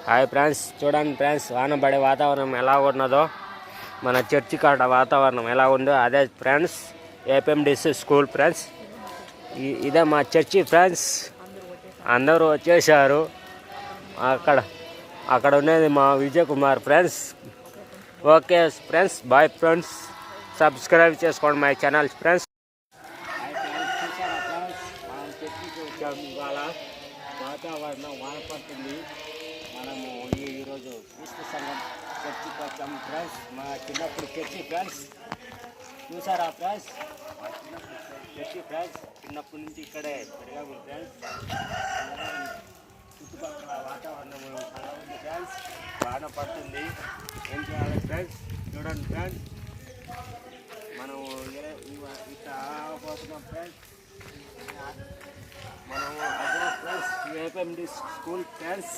Hi friends, చూడండి friends, వాన పడే వాతావరణం ఎలా ఉన్నదో, మన చర్చి కాడ వాతావరణం ఎలా ఉందో అదే ఫ్రెండ్స్ ఏపీఎండిసి స్కూల్ ఫ్రెండ్స్. ఇదే మా చర్చి ఫ్రెండ్స్. అందరూ వచ్చేసారు. అక్కడ ఉన్నది మా Vijay Kumar friends. Okay friends, bye friends. Subscribe చేసుకోండి మై ఛానల్ ఫ్రెండ్స్. ఇవాళ వాతావరణం వాన పడుతుంది. మనము ఈరోజు క్రీస్తు సంఘం చర్చికి వచ్చాము ఫ్రెండ్స్. మా చిన్నప్పుడు చర్చి ఫ్రెండ్స్, చూసారా ఫ్రెండ్స్? మా చిన్నప్పుడు చర్చి ఫ్రెండ్స్. చిన్నప్పటి నుంచి ఇక్కడే పెరిగాము ఫ్రెండ్స్. చుట్టుపక్కల వాతావరణం చాలా ఉంది ఫ్రెండ్స్. వాన పడుతుంది. ఏం చేయాలి ఫ్రెండ్స్? చూడండి ఫ్రెండ్స్, మనము ఇట్లా పోతున్నాం ఫ్రెండ్స్. మనము అదే ఫ్రెండ్స్ ఏపీఎండి స్కూల్ ఫ్రెండ్స్.